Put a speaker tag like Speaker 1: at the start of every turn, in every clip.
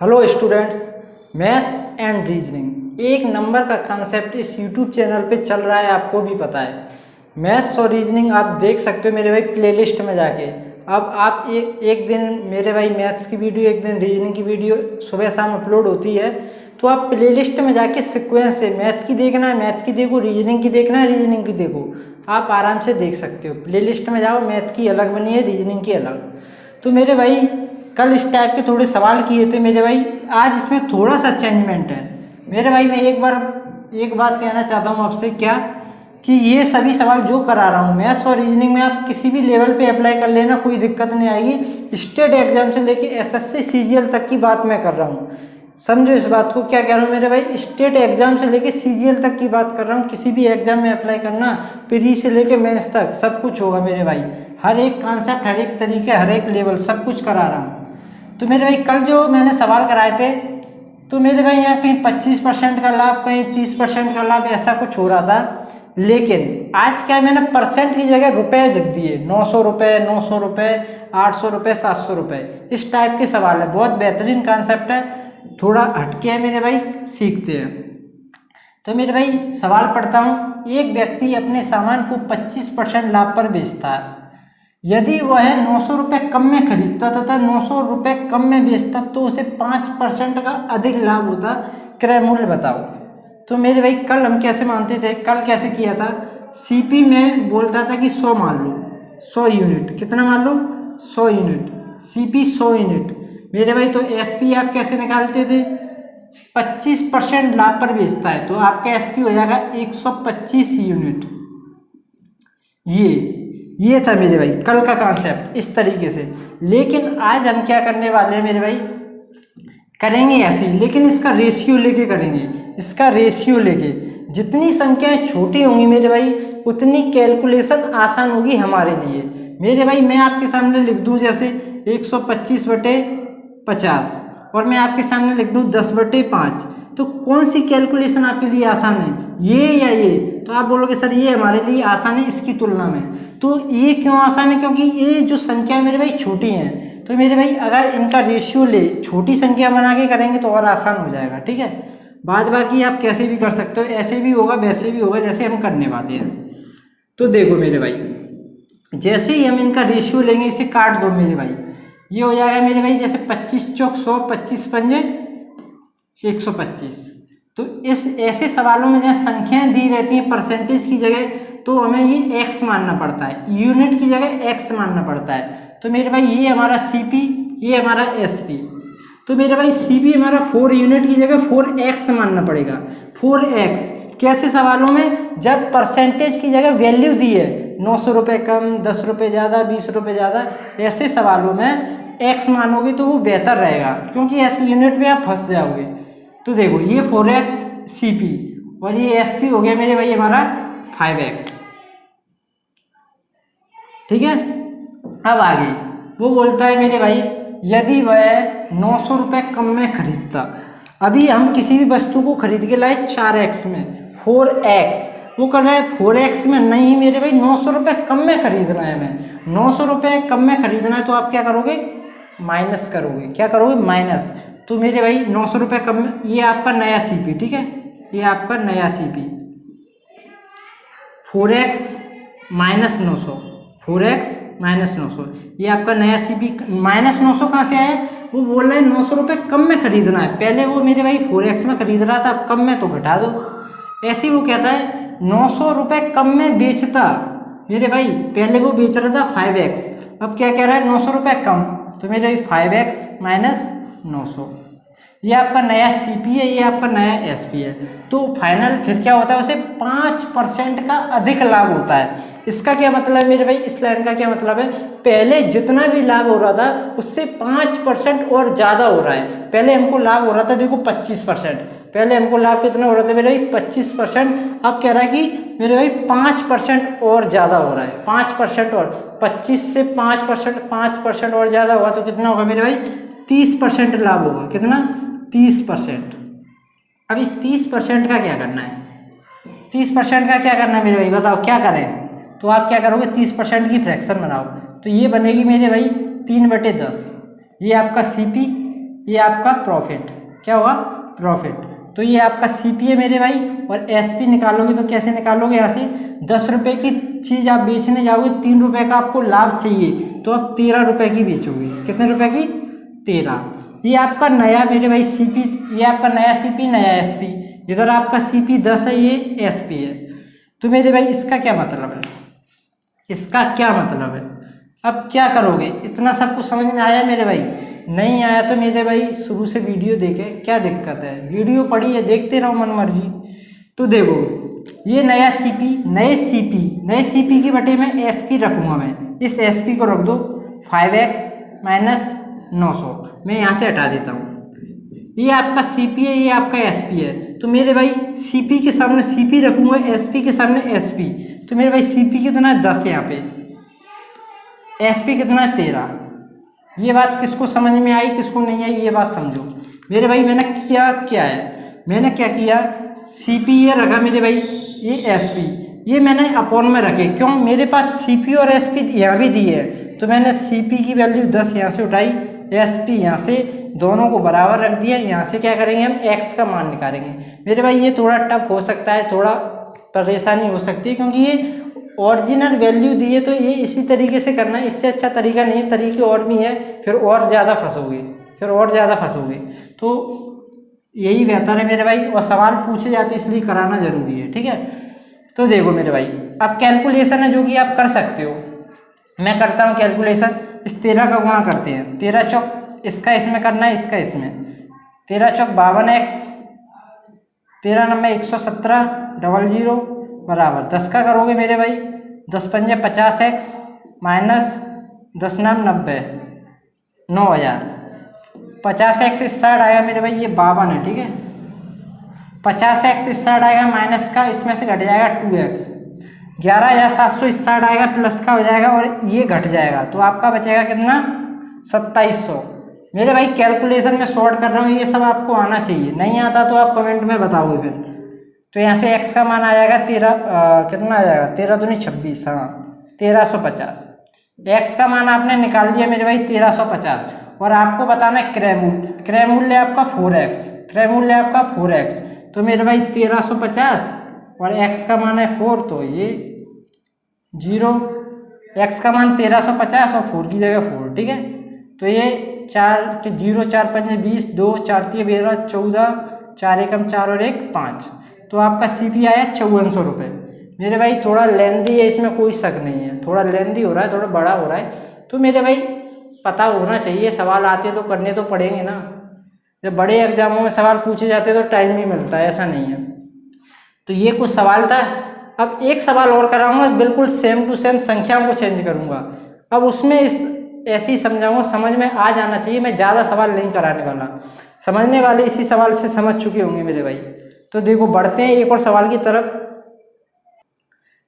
Speaker 1: Hello students, maths and reasoning एक number का concept इस यूट्यूब चैनल पे चल रहा है, आपको भी पता है। मैथ्स और रीजनिंग आप देख सकते हो मेरे भाई प्लेलिस्ट में जाके। अब आप एक दिन मेरे भाई मैथ्स की वीडियो, एक दिन रीजनिंग की वीडियो सुबह शाम अपलोड होती है, तो आप प्लेलिस्ट में जाके सीक्वेंस से मैथ की देखना है मैथ की देखो, रीजनिंग की देखना है रीजनिंग की देखो, आप आराम से देख सकते हो। प्लेलिस्ट में जाओ, मैथ की अलग बनी है, रीजनिंग की अलग। तो मेरे भाई कल इस टाइप के थोड़े सवाल किए थे मेरे भाई, आज इसमें थोड़ा सा चेंजमेंट है मेरे भाई। मैं एक बात कहना चाहता हूँ आपसे, क्या कि ये सभी सवाल जो करा रहा हूँ मैथ्स और रीजनिंग में, आप किसी भी लेवल पे अप्लाई कर लेना, कोई दिक्कत नहीं आएगी। स्टेट एग्जाम से लेके एसएससी सीजीएल तक की बात मैं कर रहा हूँ, समझो इस बात को। क्या कह रहा हूँ मेरे भाई, स्टेट एग्जाम से लेके सीजीएल तक की बात कर रहा हूँ। किसी भी एग्जाम में अप्लाई करना, प्री से लेके मेंस तक सब कुछ होगा मेरे भाई। हर एक कॉन्सेप्ट, हर एक तरीके, हर एक लेवल सब कुछ करा रहा हूँ। तो मेरे भाई कल जो मैंने सवाल कराए थे, तो मेरे भाई यहाँ कहीं 25% का लाभ, कहीं 30% का लाभ, ऐसा कुछ हो रहा था। लेकिन आज क्या मैंने परसेंट की जगह रुपए लिख दिए, 900 रुपये, 900 रुपये, 800 रुपये, 700 रुपये, इस टाइप के सवाल है। बहुत बेहतरीन कॉन्सेप्ट है, थोड़ा हटके है मेरे भाई, सीखते हैं। तो मेरे भाई सवाल पढ़ता हूँ। एक व्यक्ति अपने सामान को 25% लाभ पर बेचता है। यदि वह 900 रुपये कम में खरीदता तथा 900 रुपये कम में बेचता तो उसे 5% का अधिक लाभ होता। क्रय मूल्य बताओ। तो मेरे भाई कल हम कैसे मानते थे, कल कैसे किया था, सीपी में बोलता था कि 100 मान लो, 100 यूनिट। कितना मान लो, 100 यूनिट। सीपी 100 यूनिट मेरे भाई। तो एसपी आप कैसे निकालते थे, 25% लाभ पर बेचता है, तो आपका एसपी हो जाएगा 125 यूनिट। ये था मेरे भाई कल का कॉन्सेप्ट इस तरीके से। लेकिन आज हम क्या करने वाले हैं मेरे भाई, करेंगे ऐसे, लेकिन इसका रेशियो लेके करेंगे। इसका रेशियो लेके जितनी संख्याएं छोटी होंगी मेरे भाई, उतनी कैलकुलेशन आसान होगी हमारे लिए मेरे भाई। मैं आपके सामने लिख दूं जैसे 125/50, और मैं आपके सामने लिख दूं 10/5, तो कौन सी कैलकुलेशन आपके लिए आसान है, ये या ये? तो आप बोलोगे सर ये हमारे लिए आसान है इसकी तुलना में। तो ये क्यों आसान है, क्योंकि ये जो संख्या मेरे भाई छोटी हैं। तो मेरे भाई अगर इनका रेशियो ले, छोटी संख्या बना के करेंगे तो और आसान हो जाएगा, ठीक है। बाद बाकी आप कैसे भी कर सकते हो, ऐसे भी होगा वैसे भी होगा, जैसे हम करने वाले हैं। तो देखो मेरे भाई, जैसे ही हम इनका रेशियो लेंगे, इसे काट दो मेरे भाई, ये हो जाएगा मेरे भाई जैसे 25 चौक 100, 25 पंजे 125। तो इस ऐसे सवालों में जहाँ संख्याएं दी रहती हैं परसेंटेज की जगह, तो हमें ये एक्स मानना पड़ता है, यूनिट की जगह एक्स मानना पड़ता है। तो मेरे भाई ये हमारा सीपी, ये हमारा एसपी। तो मेरे भाई सीपी हमारा 4 यूनिट की जगह 4x मानना पड़ेगा। 4x कैसे सवालों में, जब परसेंटेज की जगह वैल्यू दी है, 900 रुपये कम, 10 रुपये ज़्यादा, 20 रुपये ज़्यादा, ऐसे सवालों में x मानोगे तो वो बेहतर रहेगा, क्योंकि ऐसे यूनिट में आप फंस जाओगे। तो देखो ये 4x CP और ये SP हो गया मेरे भाई हमारा 5x, ठीक है। अब आगे वो बोलता है मेरे भाई, यदि वह 900 रुपये कम में खरीदता, अभी हम किसी भी वस्तु को खरीद के लाए 4x में, 4x वो कर रहा है 4x में, नहीं मेरे भाई 900 रुपये कम में खरीदना है हमें, 900 रुपये कम में खरीदना है। तो आप क्या करोगे, माइनस करोगे। क्या करोगे, माइनस। तो मेरे भाई 900 रुपये कम में, ये आपका नया CP, ठीक है, ये आपका नया CP 4x minus 900, 4x minus 900, ये आपका नया CP। माइनस 900 कहाँ से आया, वो बोल रहे हैं 900 रुपये कम में खरीदना है। पहले वो मेरे भाई 4x में खरीद रहा था, अब कम में तो घटा दो। ऐसे ही वो कहता है 900 रुपये कम में बेचता, मेरे भाई पहले वो बेच रहा था 5x, अब क्या कह रहा है 900 रुपये कम। तो मेरे भाई 5x माइनस 900, ये आपका नया CP है, ये आपका नया SP है। तो फाइनल फिर क्या होता है, उसे 5% का अधिक लाभ होता है। इसका क्या मतलब है मेरे भाई, इस लाइन का क्या मतलब है, पहले जितना भी लाभ हो रहा था उससे 5% और ज़्यादा हो रहा है। पहले हमको लाभ हो रहा था देखो 25%, पहले हमको लाभ कितना हो रहा था मेरे भाई 25%, अब कह रहा है कि मेरे भाई 5% और ज़्यादा हो रहा है, 5% और 25 से 5%, 5% और ज़्यादा हुआ तो कितना होगा मेरे भाई, 30% लाभ होगा। कितना, 30%। अब इस 30% का क्या करना है, 30% का क्या करना है मेरे भाई, बताओ क्या करें। तो आप क्या करोगे, 30% की फ्रैक्शन बनाओ, तो ये बनेगी मेरे भाई 3/10, ये आपका CP, ये आपका प्रॉफिट, क्या होगा, प्रॉफिट। तो ये आपका सीपी है मेरे भाई। और एसपी निकालोगे तो कैसे निकालोगे, यहाँ से 10 रुपये की चीज़ आप बेचने जाओगे, 3 रुपये का आपको लाभ चाहिए, तो आप 13 रुपये की बेचोगे। कितने रुपए की, 13। ये आपका नया मेरे भाई सीपी, ये आपका नया सीपी, नया एसपी। इधर आपका सीपी 10 है, ये एसपी है। तो मेरे भाई इसका क्या मतलब है, इसका क्या मतलब है, अब क्या करोगे, इतना सब कुछ समझ में आया मेरे भाई? नहीं आया तो मेरे भाई शुरू से वीडियो देखे, क्या दिक्कत है, वीडियो पढ़ी है, देखते रहो मन मर्जी। तो देखो ये नया सीपी, नए सीपी की बटे में एसपी रखूँगा मैं, इस एसपी को रख दो 5x माइनस 900, मैं यहाँ से हटा देता हूँ। ये आपका सीपी है, ये आपका एसपी है। तो मेरे भाई सीपी के सामने सीपी रखूँगा, एसपी के सामने एसपी। तो मेरे भाई सीपी कितना है 10 यहाँ पे, एसपी कितना है 13। ये बात किसको समझ में आई, किसको नहीं आई, ये बात समझो मेरे भाई। मैंने किया क्या है, मैंने क्या किया, सीपी ये रखा मेरे भाई, ये एसपी ये मैंने अपॉन में रखे, क्यों, मेरे पास सीपी और एसपी यहाँ भी दी है। तो मैंने सीपी की वैल्यू 10 यहाँ से उठाई, एसपी यहाँ से, दोनों को बराबर रख दिया। यहाँ से क्या करेंगे, हम एक्स का मान निकालेंगे। मेरे भाई ये थोड़ा टफ हो सकता है, थोड़ा परेशानी हो सकती है, क्योंकि ये ओरिजिनल वैल्यू दी है, तो ये इसी तरीके से करना है, इससे अच्छा तरीका नहीं है, तरीके और भी हैं, फिर और ज़्यादा फंसोगे, तो यही बेहतर है मेरे भाई। और सवाल पूछे जाते इसलिए कराना जरूरी है, ठीक है। तो देखो मेरे भाई, अब कैलकुलेशन है जो कि आप कर सकते हो, मैं करता हूँ कैलकुलेशन। इस 13 का गुणा करते हैं, 13 चौक, इसका इसमें करना है, इसका इसमें, 13 चौक 52x, 13 नंबर 117 00 बराबर 10 का करोगे मेरे भाई, 10 पंजे 50x माइनस 10 नाम 90, 9000, 50x इस साइड आएगा मेरे भाई, ये 52 है, ठीक है। 50x इस साइड आएगा माइनस का, इसमें से घट जाएगा 2x, 11700 इस साइड आएगा प्लस का हो जाएगा, और ये घट जाएगा, तो आपका बचेगा कितना, 2700। मेरे भाई कैलकुलेशन में शॉर्ट कर रहा हूँ, ये सब आपको आना चाहिए, नहीं आता तो आप कमेंट में बताओगे फिर। तो यहाँ से x का मान आ जाएगा 13, कितना आ जाएगा, 13 दूनी 26, हाँ 1350। x का मान आपने निकाल दिया मेरे भाई 1350, और आपको बताना है क्रय मूल्य आपका 4x, तो मेरे भाई 1350 और x का मान है 4, तो ये 0, x का मान 1350 और 4 की जगह 4, ठीक है। तो ये 4 के 0, 4 पंजे 20, 2 4 3 12 14, 4 एकम 4 और 1 5, तो आपका सीपी आया 5400 रुपये। मेरे भाई थोड़ा लेंदी है, इसमें कोई शक नहीं है, थोड़ा लेंदी हो रहा है, थोड़ा बड़ा हो रहा है, तो मेरे भाई पता होना चाहिए, सवाल आते तो करने तो पड़ेंगे ना। जब बड़े एग्जामों में सवाल पूछे जाते तो टाइम भी मिलता है, ऐसा नहीं है। तो ये कुछ सवाल था। अब एक सवाल और कराऊंगा, बिल्कुल सेम टू सेम संख्याओं को चेंज करूंगा, अब उसमें ऐसे ही समझाऊंगा, समझ में आ जाना चाहिए, मैं ज़्यादा सवाल नहीं कराने वाला, समझने वाले इसी सवाल से समझ चुके होंगे मेरे भाई। तो देखो बढ़ते हैं एक और सवाल की तरफ।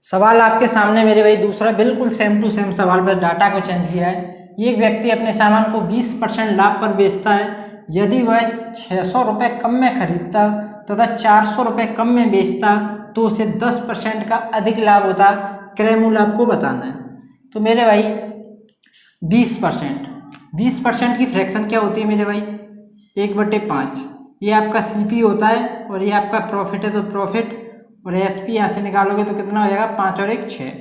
Speaker 1: सवाल आपके सामने मेरे भाई दूसरा, बिल्कुल सेम टू सेम सवाल पर डाटा को चेंज किया है। एक व्यक्ति अपने सामान को 20% लाभ पर बेचता है, यदि वह 600 रुपये कम में खरीदता तथा 400 रुपये कम में बेचता तो उसे 10% का अधिक लाभ होता। क्रय मूल्य आपको बताना है। तो मेरे भाई 20% की फ्रैक्शन क्या होती है मेरे भाई, 1/5। ये आपका सीपी होता है और ये आपका प्रॉफिट है, तो प्रॉफिट, और एसपी यहाँ से निकालोगे तो कितना हो जाएगा, 5 और 1 6।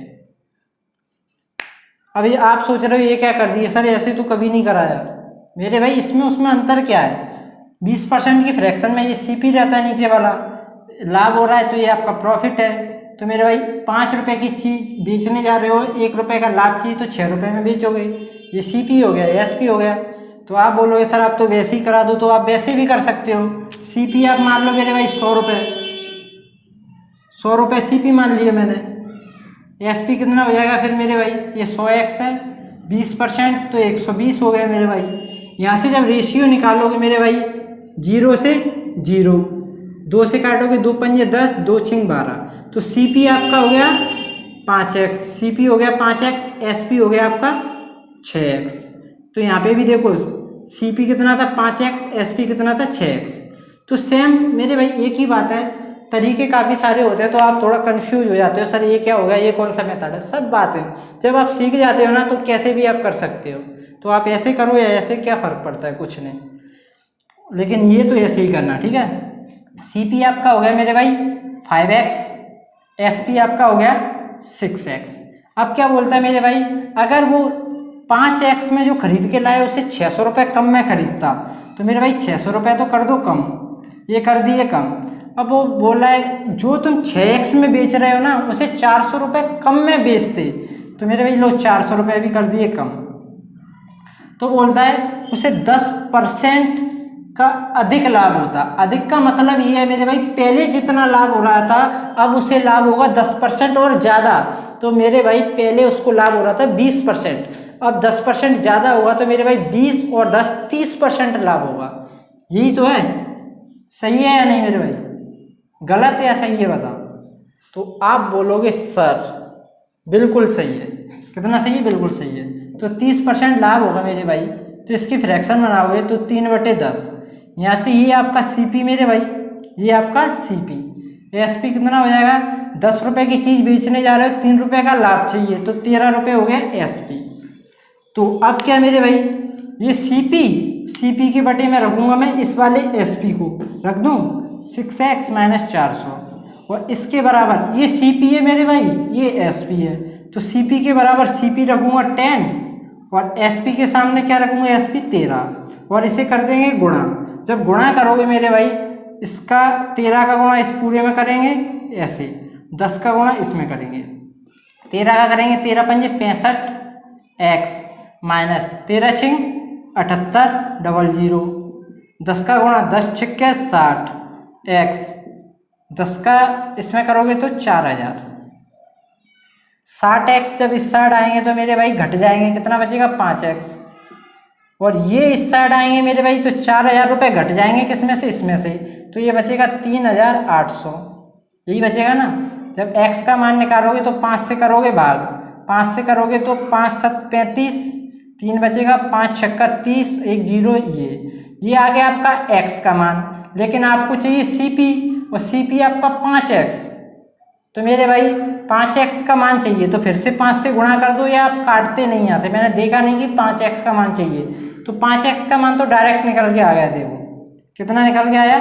Speaker 1: अभी आप सोच रहे हो ये क्या कर दिए सर, ऐसे तो कभी नहीं कराया। मेरे भाई इसमें उसमें अंतर क्या है, 20% की फ्रैक्शन में ये सीपी रहता है, नीचे वाला लाभ हो रहा है, तो ये आपका प्रॉफिट है। तो मेरे भाई 5 रुपये की चीज़ बेचने जा रहे हो, 1 रुपये का लाभ चाहिए तो 6 रुपये में बेचोगे, ये सीपी हो गया, एसपी हो गया। तो आप बोलोगे सर आप तो वैसे ही करा दो, तो आप वैसे भी कर सकते हो। सीपी आप मान लो मेरे भाई 100 रुपये सीपी मान लिए मैंने। एसपी कितना हो जाएगा फिर मेरे भाई, ये 100x है, 20% तो 120 हो गया मेरे भाई। यहाँ से जब रेशियो निकालोगे मेरे भाई 0 से 0, 2 से काटोगे 2 पंजे 10, 2 छिंग 12, तो सीपी आपका हो गया 5x, सीपी हो गया 5x, एसपी हो गया आपका 6x। तो यहाँ पे भी देखो सीपी कितना था 5x, एसपी कितना था 6x। तो सेम मेरे भाई एक ही बात है, तरीके काफ़ी सारे होते हैं, तो आप थोड़ा कंफ्यूज हो जाते हो, सर ये क्या होगा, ये कौन सा मेथड है। सब बात है, जब आप सीख जाते हो ना तो कैसे भी आप कर सकते हो। तो आप ऐसे करो या ऐसे, क्या फ़र्क पड़ता है, कुछ नहीं। लेकिन ये तो ऐसे ही करना, ठीक है। CP आपका हो गया मेरे भाई 5x, SP आपका हो गया 6x। अब क्या बोलता है मेरे भाई, अगर वो 5x में जो खरीद के लाए उसे 600 रुपये कम में खरीदता, तो मेरे भाई 600 रुपये तो कर दो कम, ये कर दिए कम। अब वो बोला है जो तुम 6x में बेच रहे हो ना उसे 400 रुपये कम में बेचते, तो मेरे भाई लो 400 रुपये भी कर दिए कम। तो बोलता है उसे 10% का अधिक लाभ होता। अधिक का मतलब ये है मेरे भाई, पहले जितना लाभ हो रहा था अब उसे लाभ होगा 10% और ज़्यादा। तो मेरे भाई पहले उसको लाभ हो रहा था 20%, अब 10% ज़्यादा होगा, तो मेरे भाई 20 और 10 30% लाभ होगा। यही तो है, सही है या नहीं मेरे भाई? गलत है या सही है बताओ? तो आप बोलोगे सर बिल्कुल सही है। कितना सही है? बिल्कुल सही है। तो 30% लाभ होगा मेरे भाई, तो इसकी फ्रैक्शन बनाओगे तो 3/10। यहाँ से ये आपका CP मेरे भाई, ये आपका CP। SP कितना हो जाएगा? 10 रुपये की चीज़ बेचने जा रहे हो, 3 रुपये का लाभ चाहिए, तो 13 रुपये हो गया SP। तो अब क्या मेरे भाई, ये CP के बटे में रखूँगा मैं इस वाले SP को, रख दूँ 6x - 400, और इसके बराबर ये CP है मेरे भाई, ये SP है, तो CP के बराबर CP रखूँगा 10 और SP के सामने क्या रखूँगा? SP 13, और इसे कर देंगे गुणा। जब गुणा करोगे मेरे भाई, इसका 13 का गुणा इस पूरे में करेंगे ऐसे, 10 का गुणा इसमें करेंगे, 13 का करेंगे 13 पंजे 65, x माइनस 13 छिंग 78 00, 10 का गुणा 10 छिक्के 60, x 10 का इसमें करोगे तो 4000। 60x जब इस साइड आएंगे तो मेरे भाई घट जाएंगे, कितना बचेगा? 5x, और ये इस साइड आएंगे मेरे भाई तो 4000 रुपये घट जाएंगे, किसमें से? इसमें से, तो ये बचेगा 3800, यही बचेगा ना। जब x का मान निकालोगे तो 5 से करोगे भाग, 5 से करोगे तो 5 7 35, 3 बचेगा, 5 छक्का 30, 1 0, ये आ गया आपका x का मान। लेकिन आपको चाहिए CP, और CP आपका 5x, तो मेरे भाई 5x का मान चाहिए, तो फिर से 5 से गुणा कर दो, या आप काटते नहीं यहाँ से, मैंने देखा नहीं कि 5x का मान चाहिए, तो 5x का मान तो डायरेक्ट निकल के आ गया। देखो कितना निकल के आया?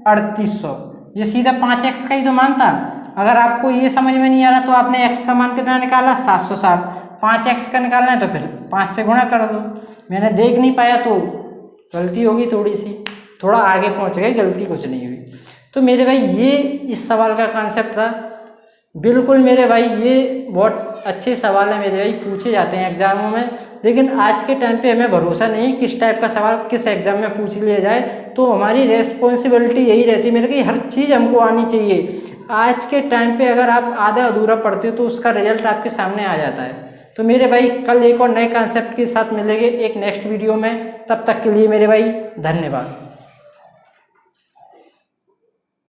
Speaker 1: 3800। ये सीधा 5x का ही तो मान था। अगर आपको ये समझ में नहीं आ रहा तो आपने x का मान कितना निकाला? 760। 5x का निकालना है तो फिर 5 से गुणा कर दो। मैंने देख नहीं पाया तो गलती होगी थोड़ी सी, थोड़ा आगे पहुँच गए, गलती कुछ नहीं हुई। तो मेरे भाई ये इस सवाल का कॉन्सेप्ट था। बिल्कुल मेरे भाई ये बहुत अच्छे सवाल है मेरे भाई, पूछे जाते हैं एग्जामों में, लेकिन आज के टाइम पे हमें भरोसा नहीं किस टाइप का सवाल किस एग्जाम में पूछ लिया जाए। तो हमारी रेस्पॉन्सिबिलिटी यही रहती है मेरे कि हर चीज़ हमको आनी चाहिए। आज के टाइम पे अगर आप आधा अधूरा पढ़ते हो तो उसका रिजल्ट आपके सामने आ जाता है। तो मेरे भाई कल एक और नए कॉन्सेप्ट के साथ मिलेंगे एक नेक्स्ट वीडियो में, तब तक के लिए मेरे भाई धन्यवाद।